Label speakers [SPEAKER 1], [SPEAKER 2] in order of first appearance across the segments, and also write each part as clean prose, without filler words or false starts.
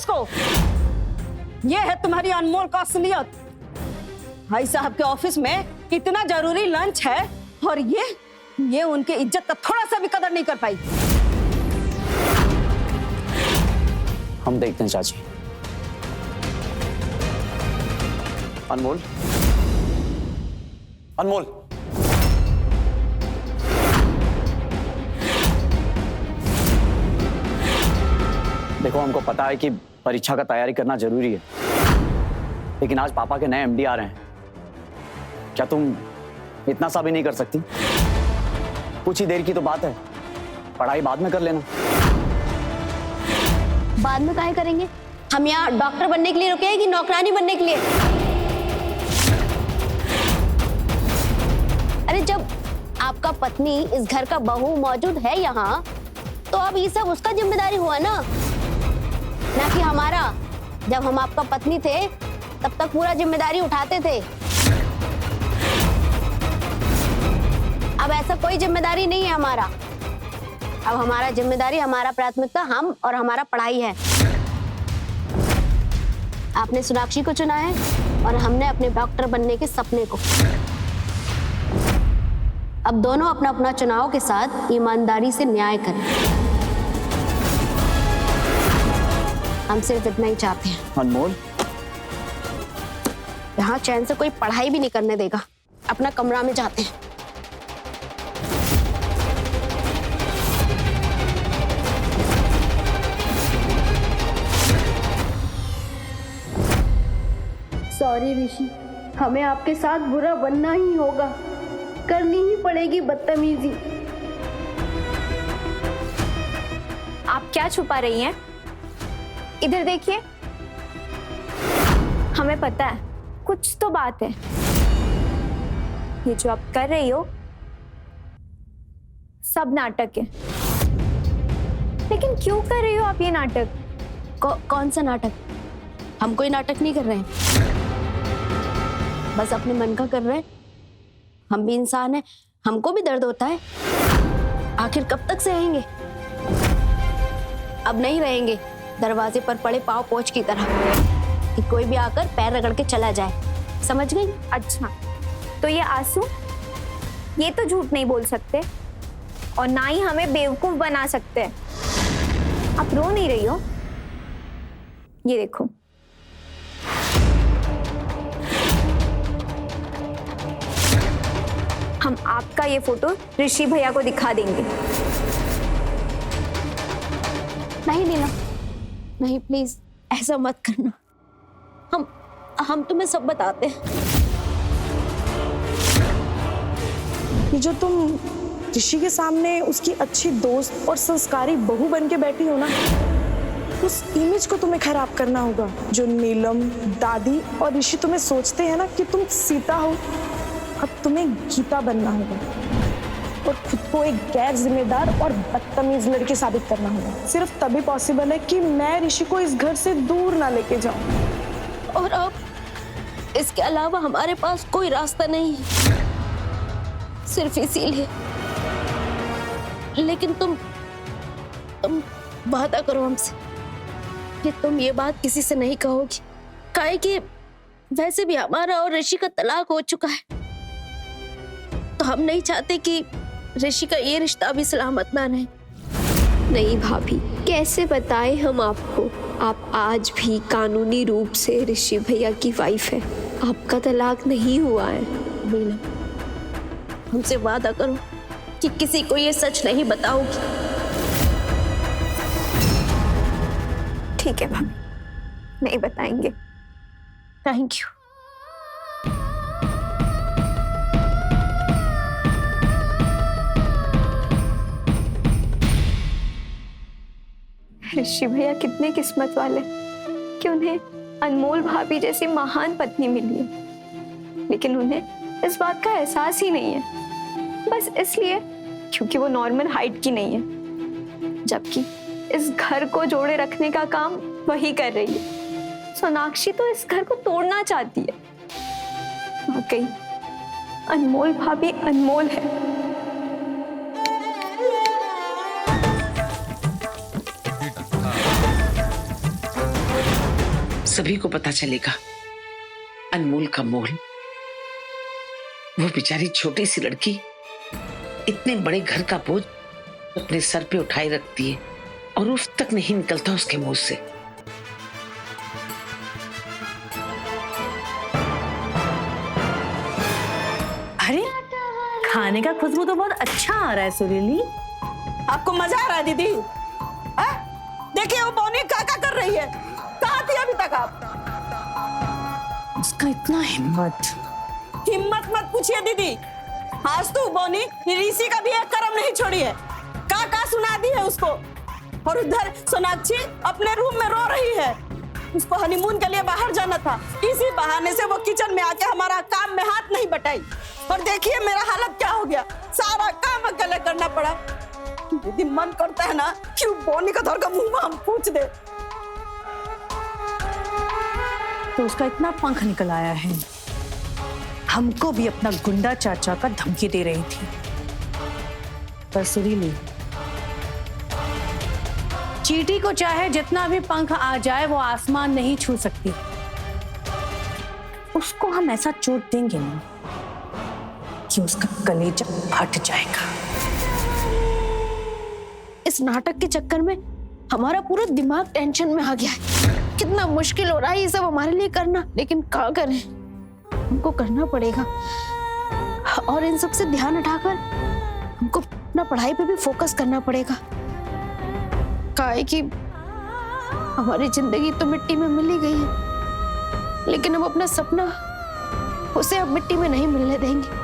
[SPEAKER 1] इसको। ये है तुम्हारी अनमोल का असलियत। भाई साहब के ऑफिस में इतना जरूरी लंच है और ये उनके इज्जत का थोड़ा सा भी कदर नहीं कर पाई।
[SPEAKER 2] हम देखते हैं चाची। अनमोल, अनमोल, देखो हमको पता है कि परीक्षा का तैयारी करना जरूरी है, लेकिन आज पापा के नए एमडी आ रहे हैं। क्या तुम इतना सा भी नहीं कर सकती? कुछ ही देर की तो बात है, पढ़ाई बाद में कर लेना।
[SPEAKER 3] बाद में काहे करेंगे? हम यहाँ डॉक्टर बनने के लिए रुके हैं कि नौकरानी बनने के लिए? अरे जब आपका पत्नी इस घर का बहू मौजूद है यहाँ, तो अब ये सब उसका जिम्मेदारी हुआ ना कि हमारा। जब हम आपका पत्नी थे तब तक पूरा जिम्मेदारी उठाते थे। अब ऐसा कोई जिम्मेदारी नहीं है हमारा। अब हमारा जिम्मेदारी, हमारा प्राथमिकता हम और हमारा पढ़ाई है। आपने सोनाक्षी को चुना है और हमने अपने डॉक्टर बनने के सपने को। अब दोनों अपना अपना चुनाव के साथ ईमानदारी से न्याय करें। हम सिर्फ इतना ही चाहते हैं।
[SPEAKER 2] अनमोल,
[SPEAKER 3] यहाँ चैन से कोई पढ़ाई भी नहीं करने देगा। अपना कमरा में जाते हैं।
[SPEAKER 4] सॉरी ऋषि, हमें आपके साथ बुरा बनना ही होगा। करनी ही पड़ेगी बदतमीजी।
[SPEAKER 5] आप क्या छुपा रही हैं? इधर देखिए, हमें पता है कुछ तो बात है। ये जो आप कर रही हो सब नाटक है। लेकिन क्यों कर रही हो आप ये नाटक?
[SPEAKER 3] कौन सा नाटक? हम कोई नाटक नहीं कर रहे हैं, बस अपने मन का कर रहे हैं। हम भी इंसान हैं, हमको भी दर्द होता है। आखिर कब तक सहेंगे? अब नहीं रहेंगे दरवाजे पर पड़े पाव पोंछ की तरह कि कोई भी आकर पैर रगड़ के चला जाए। समझ गई?
[SPEAKER 5] अच्छा, तो ये आंसू, ये तो झूठ नहीं बोल सकते और ना ही हमें बेवकूफ बना सकते। आप रो नहीं रही हो? ये देखो, हम आपका ये फोटो ऋषि भैया को दिखा देंगे।
[SPEAKER 3] नहीं नीला, नहीं प्लीज ऐसा मत करना। हम तुम्हें सब बताते हैं।
[SPEAKER 6] ये जो तुम ऋषि के सामने उसकी अच्छी दोस्त और संस्कारी बहू बन के बैठी हो ना, उस इमेज को तुम्हें खराब करना होगा जो नीलम, दादी और ऋषि तुम्हें सोचते हैं ना कि तुम सीता हो। अब तुम्हें गीता बनना होगा और खुद को एक गैर जिम्मेदार और बदतमीज लड़की साबित करना होगा। सिर्फ तभी पॉसिबल है कि मैं ऋषि को इस घर से दूर ना लेके जाऊं।
[SPEAKER 3] और अब इसके अलावा हमारे पास कोई रास्ता नहीं है, सिर्फ इसीलिए। लेकिन तुम वादा करो हमसे कि तुम ये बात किसी से नहीं कहोगी। काहे कि वैसे भी हमारा और ऋषि का तलाक हो चुका है, तो हम नहीं चाहते कि ऋषि का ये रिश्ता भी सलामत ना रहे।
[SPEAKER 7] नहीं भाभी, कैसे बताएं हम आपको? आप आज भी कानूनी रूप से ऋषि भैया की वाइफ है। आपका तलाक नहीं हुआ है।
[SPEAKER 3] नीलम, हमसे वादा करो कि किसी को ये सच नहीं बताओगी।
[SPEAKER 5] ठीक है भाभी, नहीं बताएंगे।
[SPEAKER 3] Thank you.
[SPEAKER 5] ऋषि भैया कितने किस्मत वाले कि उन्हें अनमोल भाभी जैसी महान पत्नी मिली है। लेकिन उन्हें इस बात का एहसास ही नहीं है, बस इसलिए क्योंकि वो नॉर्मल हाइट की नहीं है, जबकि इस घर को जोड़े रखने का काम वही कर रही है। सोनाक्षी तो इस घर को तोड़ना चाहती है। वाकई अनमोल भाभी अनमोल है।
[SPEAKER 8] सभी को पता चलेगा अनमोल का मोल। वो बेचारी छोटी सी लड़की इतने बड़े घर का बोझ अपने सर पे उठाए रखती है और उफ तक नहीं निकलता उसके मुंह से।
[SPEAKER 9] अरे खाने का खुशबू तो बहुत अच्छा आ रहा है सुरीली।
[SPEAKER 1] आपको मजा आ रहा है दीदी? देखिए वो बौनी क्या कर रही है। कहाँ थी अभी तक आप?
[SPEAKER 9] उसका इतना हिम्मत
[SPEAKER 1] मत पूछिए दीदी। आज तो बौनी ऋषि का भी एक कर्म नहीं छोड़ी है। का सुना दी है उसको। और उधर सोनाक्षी अपने रूम में रो रही है। उसको हनीमून के लिए बाहर जाना था, इसी बहाने से वो किचन में आके हमारा काम में हाथ नहीं बटाई। और देखिए मेरा हालत क्या हो गया, सारा काम अकेले करना पड़ा। दीदी मन करता है ना कि बौनी का धर का मुंह में हम पूछ दे।
[SPEAKER 9] तो उसका इतना पंख निकल आया है। हमको भी अपना गुंडा चाचा का धमकी दे रही थी। पर सुरीली, चींटी को चाहे जितना भी पंख आ जाए वो आसमान नहीं छू सकती। उसको हम ऐसा चोट देंगे ना कि उसका कलेजा फट जाएगा।
[SPEAKER 3] इस नाटक के चक्कर में हमारा पूरा दिमाग टेंशन में आ गया है। कितना मुश्किल हो रहा है ये सब हमारे लिए करना, लेकिन क्या करें, हमको करना पड़ेगा। और इन सब से ध्यान हटाकर हमको अपना पढ़ाई पे भी फोकस करना पड़ेगा। काहे कि हमारी जिंदगी तो मिट्टी में मिल ही गई है, लेकिन हम अपना सपना उसे अब मिट्टी में नहीं मिलने देंगे।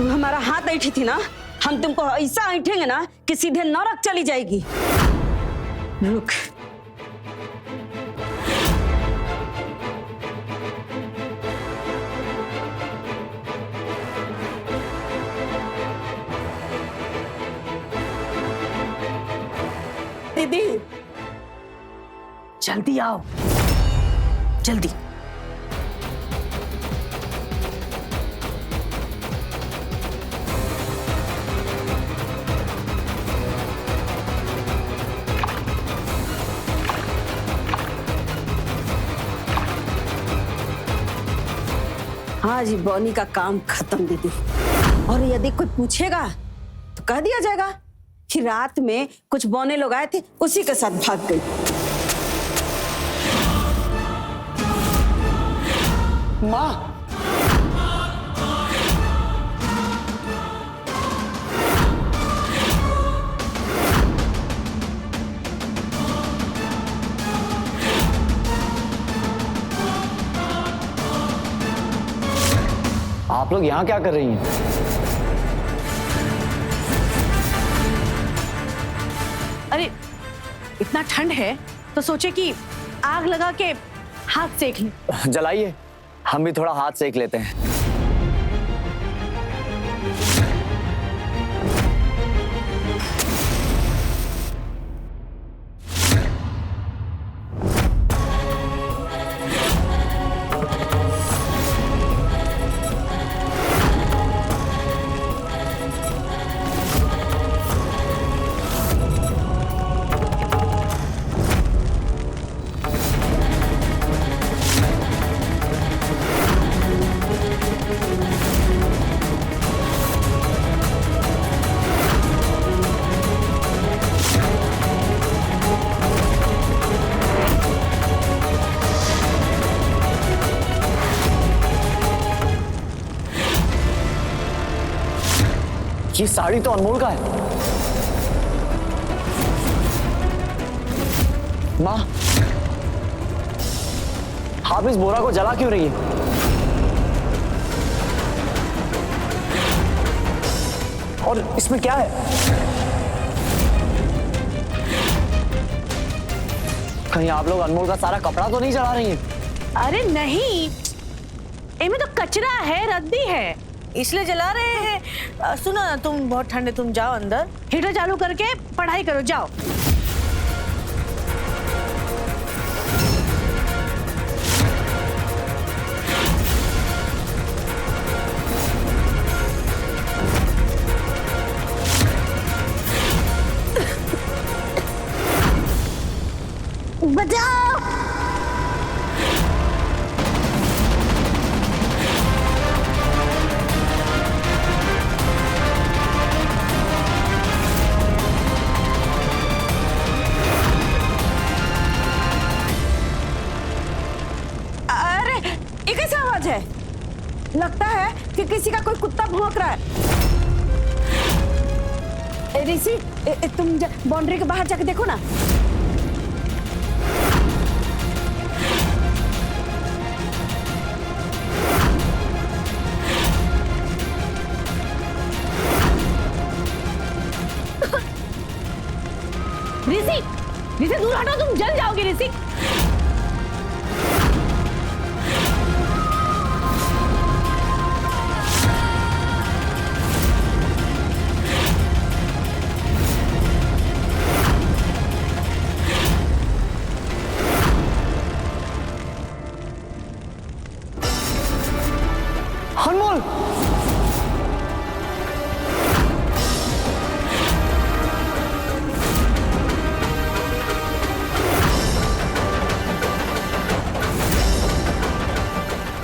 [SPEAKER 1] हमारा हाथ ऐठी थी ना, हम तुमको ऐसा ऐठेंगे ना कि सीधे नरक चली जाएगी। रुक, दीदी
[SPEAKER 9] जल्दी आओ, जल्दी।
[SPEAKER 1] आज ही बौनी का काम खत्म दीदी। और यदि कोई पूछेगा तो कह दिया जाएगा कि रात में कुछ बौने लोग आए थे, उसी के साथ भाग गई।
[SPEAKER 2] माँ, आप लोग यहाँ क्या कर रही हैं?
[SPEAKER 9] अरे इतना ठंड है तो सोचे कि आग लगा के हाथ सेक लें।
[SPEAKER 2] जलाइए, हम भी थोड़ा हाथ सेक लेते हैं। ये साड़ी तो अनमोल का है। माँ, आप इस बोरा को जला क्यों रही है? और इसमें क्या है? कहीं आप लोग अनमोल का सारा कपड़ा तो नहीं जला रही हैं?
[SPEAKER 9] अरे नहीं, इनमें तो कचरा है, रद्दी है, इसलिए जला रहे हैं। सुनो ना, तुम बहुत ठंडे, तुम जाओ अंदर, हीटर चालू करके पढ़ाई करो, जाओ।
[SPEAKER 3] बचाओ!
[SPEAKER 1] अरे ये कैसा आवाज है? लगता है कि किसी का कोई कुत्ता भौंक रहा है। ऋषि, तुम बाउंड्री के बाहर जाके देखो ना।
[SPEAKER 9] ऋषि, ऋषि दूर हटो, तुम जल जाओगे ऋषि।
[SPEAKER 2] अनमोल!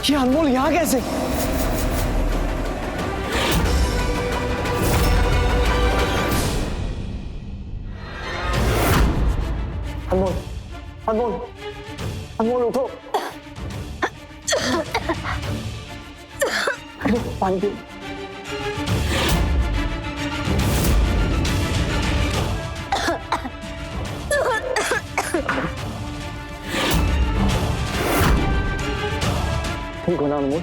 [SPEAKER 2] ये अनमोल यहाँ कैसे? अनमोल, अनमोल, अनमोल उठो। अरे पानी पियो। ठीक हो ना अनमोल?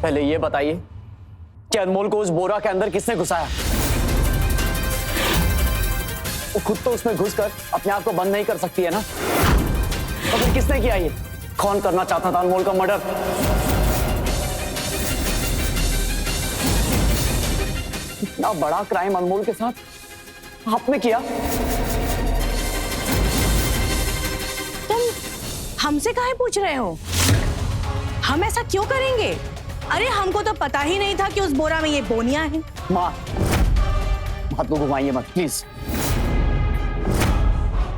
[SPEAKER 2] पहले ये बताइए कि अनमोल को उस बोरा के अंदर किसने घुसाया? वो खुद तो उसमें घुसकर अपने आप को बंद नहीं कर सकती है ना, तो फिर किसने किया ये? कौन करना चाहता था अनमोल का मर्डर? इतना बड़ा क्राइम अनमोल के साथ आपने किया?
[SPEAKER 9] तुम हमसे काहे पूछ रहे हो? हम ऐसा क्यों करेंगे? अरे हमको तो पता ही नहीं था कि उस बोरा में ये बोनियां हैं।
[SPEAKER 2] माँ, बात को घुमाइए मत प्लीज।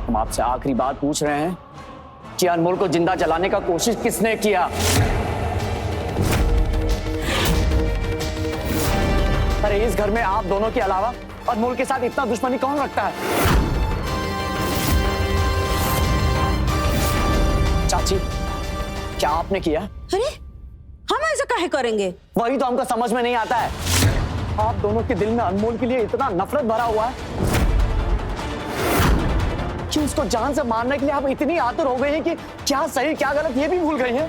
[SPEAKER 2] हम आपसे आखिरी बात पूछ रहे हैं कि अनमोल को जिंदा जलाने का कोशिश किसने किया? अरे इस घर में आप दोनों के अलावा अनमोल के साथ इतना दुश्मनी कौन रखता है? चाची, क्या आपने किया?
[SPEAKER 1] अरे हम ऐसा काहे करेंगे?
[SPEAKER 2] वही तो हमको समझ में नहीं आता है। आप दोनों के दिल में अनमोल के लिए इतना नफरत भरा हुआ है कि उसको जान से मारने के लिए आप इतनी आतुर हो गए हैं कि क्या सही क्या गलत ये भी भूल गए हैं।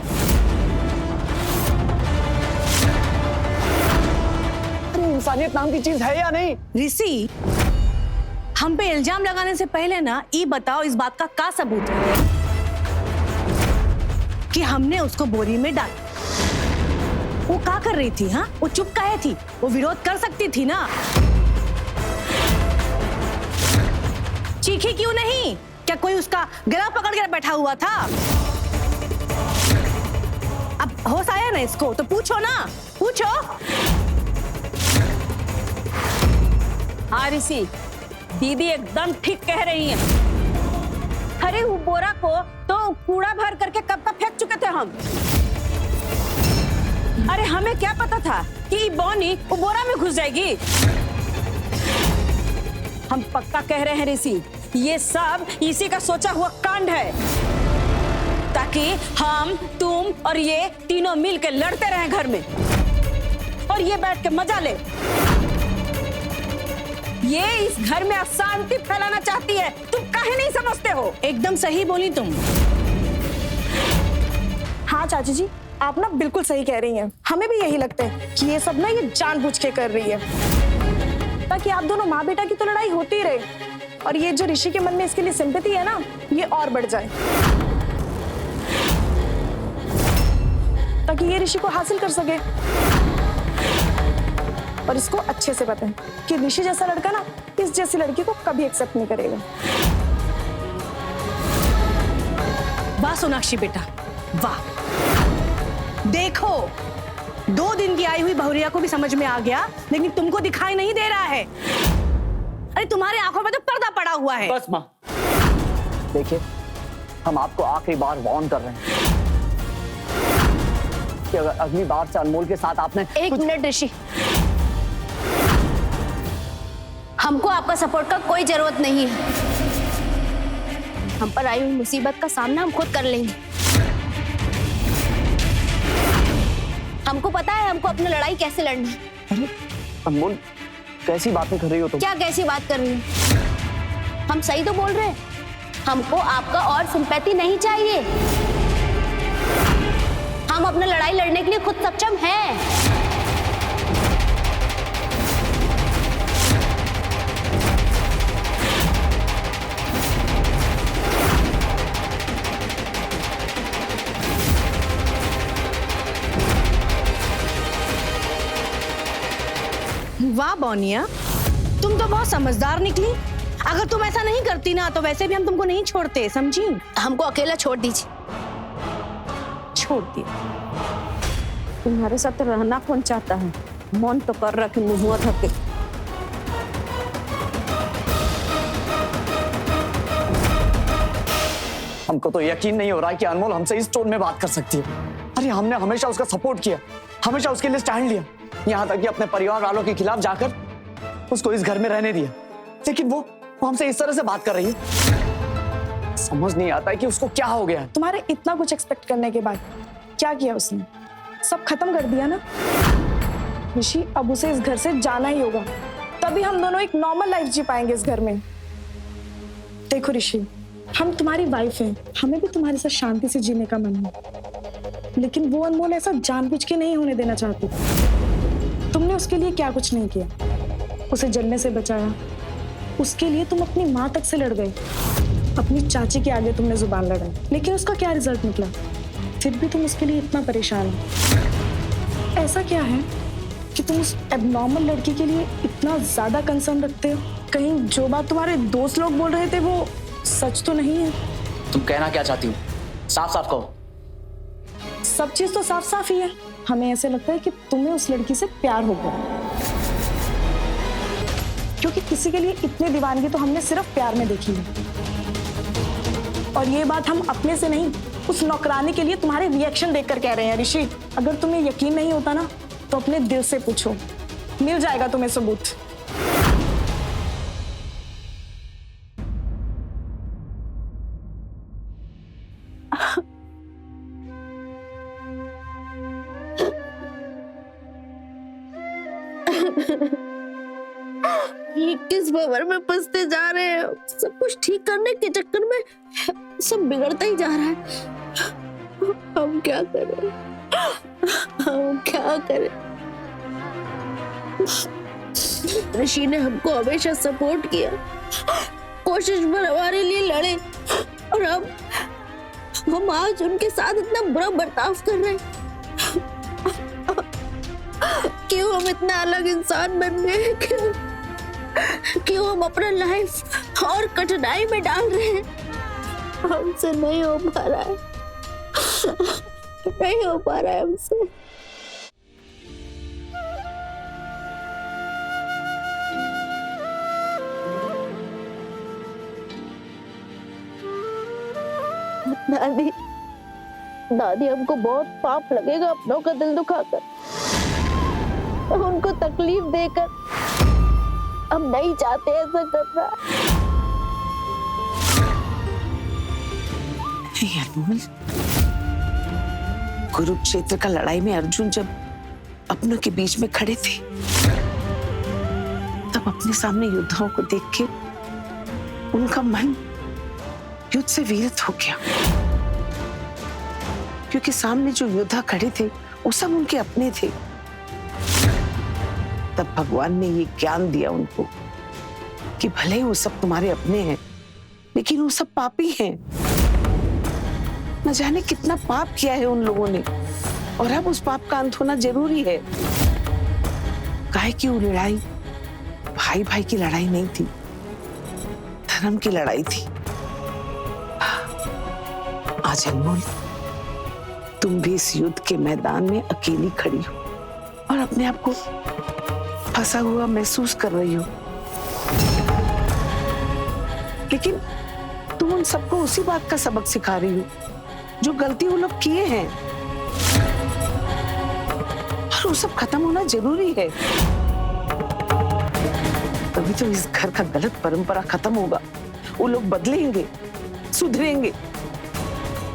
[SPEAKER 2] अरे इंसानियत नाम की चीज है या नहीं?
[SPEAKER 9] ऋषि, हम पे इल्जाम लगाने से पहले ना ये बताओ, इस बात का क्या सबूत है कि हमने उसको बोरी में डाला? वो क्या कर रही थी? हाँ, वो चुप काहे थी? वो विरोध कर सकती थी ना। चीखी क्यों नहीं? क्या कोई उसका गला पकड़ कर बैठा हुआ था? अब होश आया ना इसको, तो पूछो ना, पूछो।
[SPEAKER 1] हाँ ऋषि, दीदी एकदम ठीक कह रही है। अरे वो बोरा को तो कूड़ा भर करके कब का फेंक चुके थे हम। अरे हमें क्या पता था कि बॉनी वो बोरा में घुस जाएगी। हम पक्का कह रहे हैं ऋषि, ये सब इसी का सोचा हुआ कांड है। ताकि हम, तुम और ये तीनों मिलकर लड़ते रहें घर में और ये बैठ के मजा ले। ये इस घर में अशांति फैलाना चाहती है, तुम काहे नहीं समझते हो?
[SPEAKER 9] एकदम सही बोली तुम।
[SPEAKER 6] हाँ चाची जी, आप ना बिल्कुल सही कह रही हैं। हमें भी यही लगता है कि ये सब ना ये जानबूझ के कर रही है ताकि आप दोनों माँ बेटा की तो लड़ाई होती रहे और ये जो ऋषि के मन में इसके लिए सिंपैथी है ना, ये और बढ़ जाए ताकि ये ऋषि को हासिल कर सके। और इसको अच्छे से पता है कि ऋषि जैसा लड़का ना इस जैसी लड़की को कभी एक्सेप्ट नहीं करेगा।
[SPEAKER 9] वाह सोनाक्षी बेटा, वाह। देखो, 2 दिन की आई हुई बहुरिया को भी समझ में आ गया, लेकिन तुमको दिखाई नहीं दे रहा है। अरे तुम्हारे आंखों में तो पर्दा पड़ा हुआ है।
[SPEAKER 2] बस माँ, देखिए, हम आपको आखिरी बार वार्न कर रहे हैं कि अगर अगली बार से अनमोल के साथ आपने
[SPEAKER 3] एक मिनट ऋषि, हमको आपका सपोर्ट का कोई जरूरत नहीं है। हम पर आई हुई मुसीबत का सामना हम खुद कर लेंगे। हमको पता है हमको अपनी लड़ाई कैसे लड़ना है।
[SPEAKER 2] अरे अनमोल, कैसी बातें कर रही हो तुम?
[SPEAKER 3] क्या कैसी बात कर रही हो? हम सही तो बोल रहे हैं। हमको आपका और सिंपैथी नहीं चाहिए। हम अपनी लड़ाई लड़ने के लिए खुद सक्षम हैं।
[SPEAKER 9] वाह बोनिया, तुम तो बहुत समझदार निकली। अगर तुम ऐसा नहीं करती ना तो वैसे भी हम तुमको नहीं छोड़ते, समझी?
[SPEAKER 3] हमको अकेला छोड़ दीजिए।
[SPEAKER 1] छोड़ दिया। तुम्हारे साथ रहना कौन चाहता है? मन तो कर रहा कि मुंह धके।
[SPEAKER 2] हमको तो यकीन नहीं हो रहा है कि अनमोल हमसे इस टोन में बात कर सकती है। अरे हमने हमेशा उसका सपोर्ट किया, हमेशा उसके लिए स्टैंड लिया, यहाँ तक कि अपने परिवार वालों के खिलाफ जाकर उसको इस घर में रहने दिया। लेकिन वो हमसे इस तरह से बात कर रही है। समझ नहीं आता है कि उसको क्या हो गया है।
[SPEAKER 6] तुम्हारे इतना कुछ एक्सपेक्ट करने के बाद क्या किया उसने? सब खत्म कर दिया ना। ऋषि, अब उसे इस घर से जाना ही होगा, तभी हम दोनों एक नॉर्मल लाइफ जी पाएंगे इस घर में। देखो ऋषि, हम तुम्हारी वाइफ हैं, हमें भी तुम्हारे साथ शांति से जीने का मन है, लेकिन वो अनमोल ऐसा जानबूझ के नहीं होने देना चाहती। तुमने उसके लिए क्या कुछ नहीं किया, उसे जलने से बचाया। उसके लिए तुम अपनी माँ तक से लड़ गए, अपनी चाची के आगे तुमने जुबान लड़ाई, लेकिन उसका क्या रिजल्ट निकला? फिर भी तुम उसके लिए इतना परेशान हो। ऐसा क्या है कि तुम उस एबनॉर्मल लड़की के लिए इतना ज्यादा कंसर्न रखते हो? कहीं जो बात तुम्हारे दोस्त लोग बोल रहे थे वो सच तो नहीं है?
[SPEAKER 2] तुम कहना क्या चाहती हो? साफ साफ कहो।
[SPEAKER 6] सब चीज तो साफ साफ ही है। हमें ऐसे लगता है कि तुम्हें उस लड़की से प्यार हो गया, क्योंकि किसी के लिए इतनी दीवानगी तो हमने सिर्फ प्यार में देखी है। और ये बात हम अपने से नहीं, उस नौकरानी के लिए तुम्हारे रिएक्शन देखकर कह रहे हैं। ऋषि, अगर तुम्हें यकीन नहीं होता ना तो अपने दिल से पूछो, मिल जाएगा तुम्हें सबूत।
[SPEAKER 3] ये किस भंवर में फंसते जा रहे हैं? सब कुछ ठीक करने के चक्कर में सब बिगड़ता ही जा रहा है। हम क्या करें? हम क्या करें? ऋषि ने हमको हमेशा सपोर्ट किया, कोशिश पर हमारे लिए लड़े, और हम आज उनके साथ इतना बुरा बर्ताव कर रहे हैं। क्यों हम इतना अलग इंसान बन गए? क्यों हम अपना लाइफ और कठिनाई में डाल रहे हैं? हमसे नहीं हो पा रहा है, नहीं हो पा रहा है हमसे। दादी, दादी, हमको बहुत पाप लगेगा अपनों का दिल दुखाकर, उनको तकलीफ देकर। हम नहीं चाहते ऐसा करना।
[SPEAKER 8] अनमोल, कुरुक्षेत्र का लड़ाई में अर्जुन जब अपनों के बीच में खड़े थे, तब अपने सामने योद्धाओं को देख के उनका मन युद्ध से वीरित हो गया, क्योंकि सामने जो योद्धा खड़े थे वो सब उनके अपने थे। तब भगवान ने ये ज्ञान दिया उनको कि भले ही वो सब तुम्हारे अपने हैं, लेकिन वो सब पापी हैं। न जाने कितना पाप किया है उन लोगों ने, और अब उस पाप का अंत होना जरूरी है। काहे की वो लड़ाई भाई भाई की लड़ाई नहीं थी, धर्म की लड़ाई थी। आज अनमोल, तुम भी इस युद्ध के मैदान में अकेली खड़ी हो और अपने आप को फंसा हुआ महसूस कर रही हो, लेकिन तुम उन सबको उसी बात का सबक सिखा रही हो जो गलती वो लोग किए हैं, और वो सब खत्म होना जरूरी है। तभी तो इस घर का गलत परंपरा खत्म होगा, वो लोग बदलेंगे, सुधरेंगे।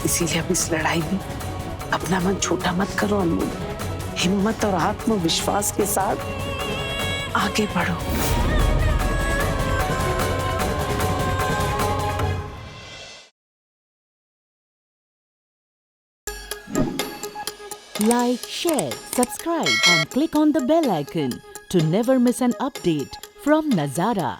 [SPEAKER 8] इसीलिए अब इस लड़ाई में अपना मन छोटा मत करो अनमोल, हिम्मत और आत्मविश्वास के साथ आगे बढ़ो।
[SPEAKER 10] Like, share, subscribe and click on the bell icon to never miss an update from Nazara.